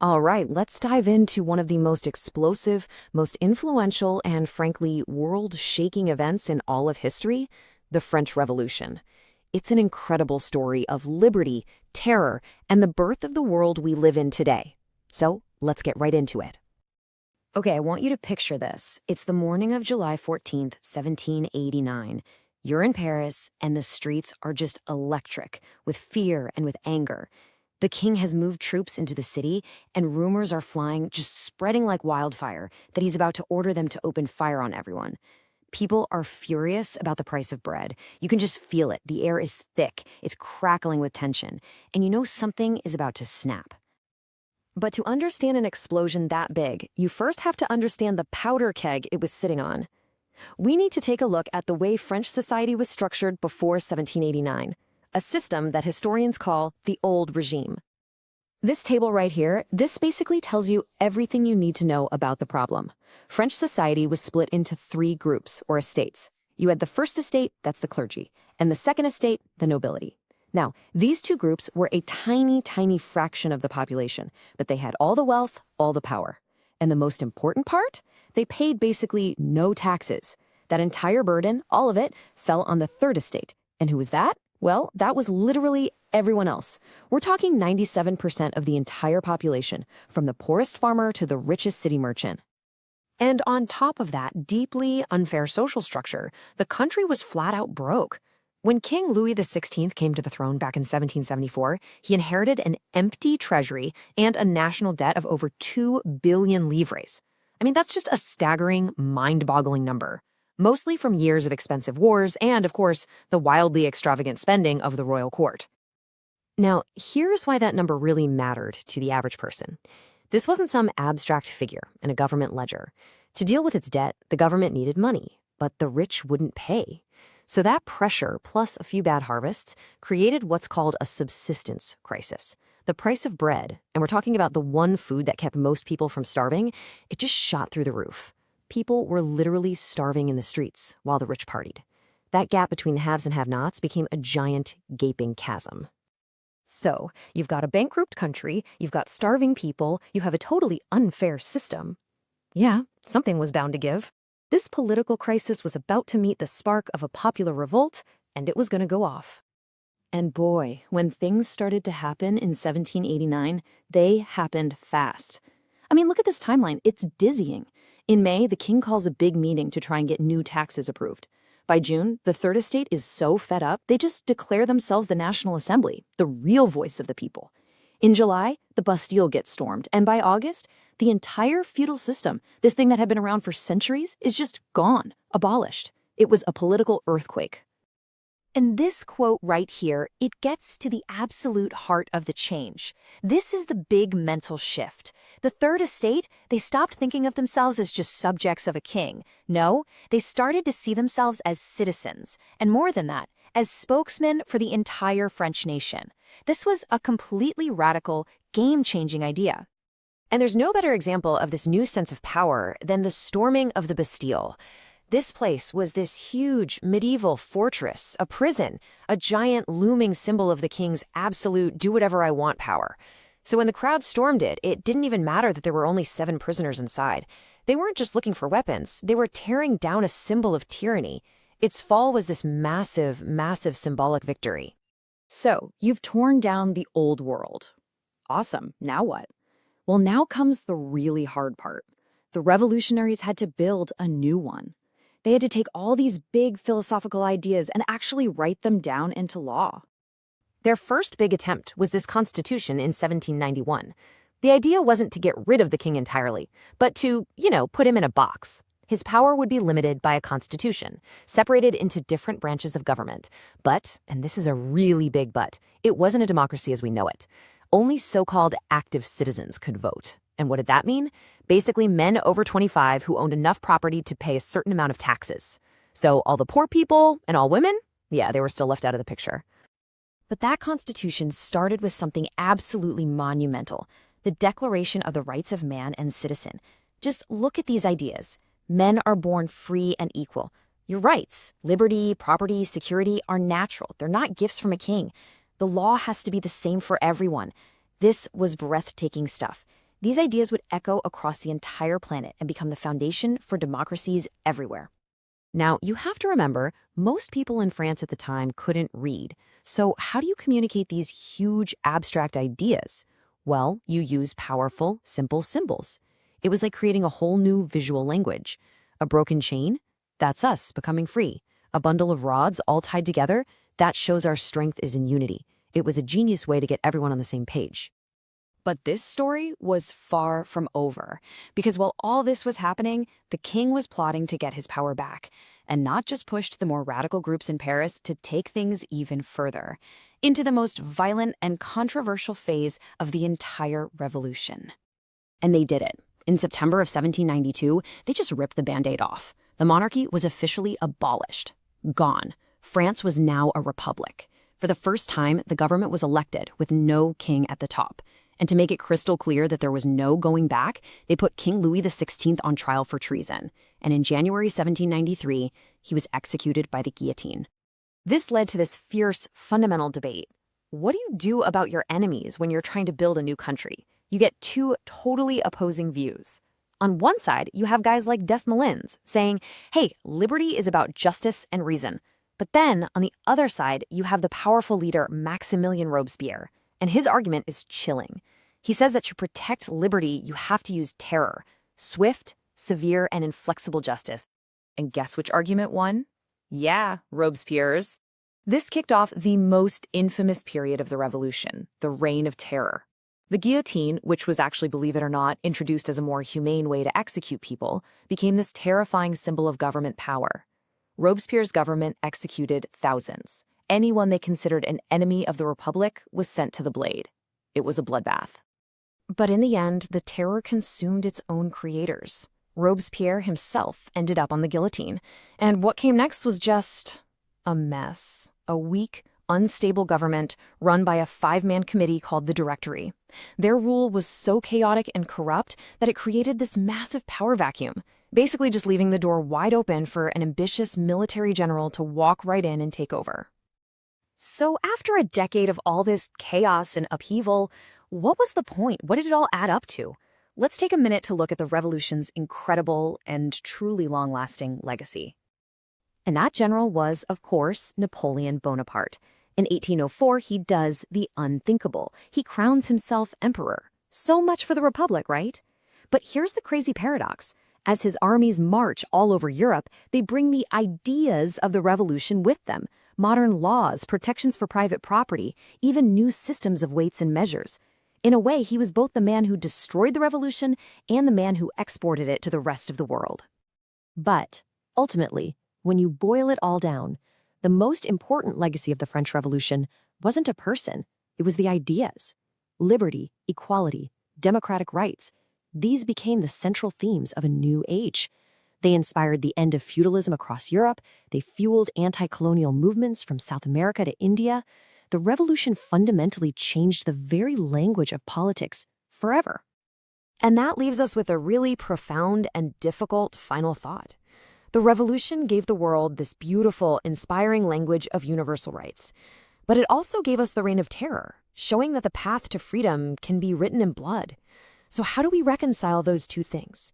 All right, let's dive into one of the most explosive, most influential, and frankly, world-shaking events in all of history, the French Revolution. It's an incredible story of liberty, terror, and the birth of the world we live in today. So, let's get right into it. Okay, I want you to picture this. It's the morning of July 14th, 1789. You're in Paris, and the streets are just electric with fear and with anger. The king has moved troops into the city, and rumors are flying, just spreading like wildfire, that he's about to order them to open fire on everyone. People are furious about the price of bread. You can just feel it. The air is thick. It's crackling with tension. And you know something is about to snap. But to understand an explosion that big, you first have to understand the powder keg it was sitting on. We need to take a look at the way French society was structured before 1789, a system that historians call the old regime. This table right here, this basically tells you everything you need to know about the problem. French society was split into three groups, or estates. You had the first estate, that's the clergy, and the second estate, the nobility. Now, these two groups were a tiny, tiny fraction of the population, but they had all the wealth, all the power. And the most important part? They paid basically no taxes. That entire burden, all of it, fell on the third estate. And who was that? Well, that was literally everyone else. We're talking 97% of the entire population, from the poorest farmer to the richest city merchant. And on top of that deeply unfair social structure, the country was flat out broke. When King Louis XVI came to the throne back in 1774, he inherited an empty treasury and a national debt of over 2 billion livres. I mean, that's just a staggering, mind-boggling number. Mostly from years of expensive wars and, of course, the wildly extravagant spending of the royal court. Now, here's why that number really mattered to the average person. This wasn't some abstract figure in a government ledger. To deal with its debt, the government needed money, but the rich wouldn't pay. So that pressure, plus a few bad harvests, created what's called a subsistence crisis. The price of bread, and we're talking about the one food that kept most people from starving, it just shot through the roof. People were literally starving in the streets while the rich partied. That gap between the haves and have-nots became a giant, gaping chasm. So, you've got a bankrupt country, you've got starving people, you have a totally unfair system. Yeah, something was bound to give. This political crisis was about to meet the spark of a popular revolt, and it was going to go off. And boy, when things started to happen in 1789, they happened fast. I mean, look at this timeline. It's dizzying. In May, the king calls a big meeting to try and get new taxes approved. By June, the Third Estate is so fed up, they just declare themselves the National Assembly, the real voice of the people. In July, the Bastille gets stormed, and by August, the entire feudal system, this thing that had been around for centuries, is just gone, abolished. It was a political earthquake. And this quote right here, it gets to the absolute heart of the change. This is the big mental shift. The Third Estate, they stopped thinking of themselves as just subjects of a king. No, they started to see themselves as citizens, and more than that, as spokesmen for the entire French nation. This was a completely radical, game-changing idea. And there's no better example of this new sense of power than the storming of the Bastille. This place was this huge medieval fortress, a prison, a giant looming symbol of the king's absolute do-whatever-I-want power. So when the crowd stormed it, it didn't even matter that there were only 7 prisoners inside. They weren't just looking for weapons. They were tearing down a symbol of tyranny. Its fall was this massive, massive symbolic victory. So, you've torn down the old world. Awesome. Now what? Well, now comes the really hard part. The revolutionaries had to build a new one. They had to take all these big philosophical ideas and actually write them down into law. Their first big attempt was this constitution in 1791. The idea wasn't to get rid of the king entirely, but to, put him in a box. His power would be limited by a constitution, separated into different branches of government. But, and this is a really big but, it wasn't a democracy as we know it. Only so-called active citizens could vote. And what did that mean? Basically, men over 25 who owned enough property to pay a certain amount of taxes. So all the poor people and all women? Yeah, they were still left out of the picture. But that constitution started with something absolutely monumental, the Declaration of the Rights of Man and Citizen. Just look at these ideas. Men are born free and equal. Your rights, liberty, property, security, are natural. They're not gifts from a king. The law has to be the same for everyone. This was breathtaking stuff. These ideas would echo across the entire planet and become the foundation for democracies everywhere. Now, you have to remember, most people in France at the time couldn't read. So how do you communicate these huge abstract ideas? Well, you use powerful, simple symbols. It was like creating a whole new visual language. A broken chain? That's us becoming free. A bundle of rods all tied together? That shows our strength is in unity. It was a genius way to get everyone on the same page. But this story was far from over, because while all this was happening, the king was plotting to get his power back, and not just pushed the more radical groups in Paris to take things even further, into the most violent and controversial phase of the entire revolution. And they did it. In September of 1792, they just ripped the Band-Aid off. The monarchy was officially abolished. Gone. France was now a republic. For the first time, the government was elected with no king at the top. And to make it crystal clear that there was no going back, they put King Louis XVI on trial for treason. And in January 1793, he was executed by the guillotine. This led to this fierce, fundamental debate. What do you do about your enemies when you're trying to build a new country? You get two totally opposing views. On one side, you have guys like Desmoulins saying, hey, liberty is about justice and reason. But then, on the other side, you have the powerful leader Maximilien Robespierre. And his argument is chilling. He says that to protect liberty, you have to use terror, swift, severe, and inflexible justice. And guess which argument won? Yeah, Robespierre's. This kicked off the most infamous period of the revolution, the Reign of Terror. The guillotine, which was actually, believe it or not, introduced as a more humane way to execute people, became this terrifying symbol of government power. Robespierre's government executed thousands. Anyone they considered an enemy of the Republic was sent to the blade. It was a bloodbath. But in the end, the terror consumed its own creators. Robespierre himself ended up on the guillotine. And what came next was just a mess. A weak, unstable government run by a 5-man committee called the Directory. Their rule was so chaotic and corrupt that it created this massive power vacuum, basically just leaving the door wide open for an ambitious military general to walk right in and take over. So after a decade of all this chaos and upheaval, what was the point? What did it all add up to? Let's take a minute to look at the revolution's incredible and truly long-lasting legacy. And that general was, of course, Napoleon Bonaparte. In 1804, he does the unthinkable. He crowns himself emperor. So much for the Republic, right? But here's the crazy paradox. As his armies march all over Europe, they bring the ideas of the revolution with them. Modern laws, protections for private property, even new systems of weights and measures. In a way, he was both the man who destroyed the revolution and the man who exported it to the rest of the world. But, ultimately, when you boil it all down, the most important legacy of the French Revolution wasn't a person, it was the ideas. Liberty, equality, democratic rights, these became the central themes of a new age. They inspired the end of feudalism across Europe. They fueled anti-colonial movements from South America to India. The revolution fundamentally changed the very language of politics forever. And that leaves us with a really profound and difficult final thought. The revolution gave the world this beautiful, inspiring language of universal rights. But it also gave us the Reign of Terror, showing that the path to freedom can be written in blood. So how do we reconcile those two things?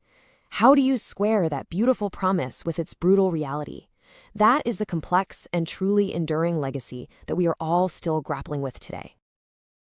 How do you square that beautiful promise with its brutal reality? That is the complex and truly enduring legacy that we are all still grappling with today.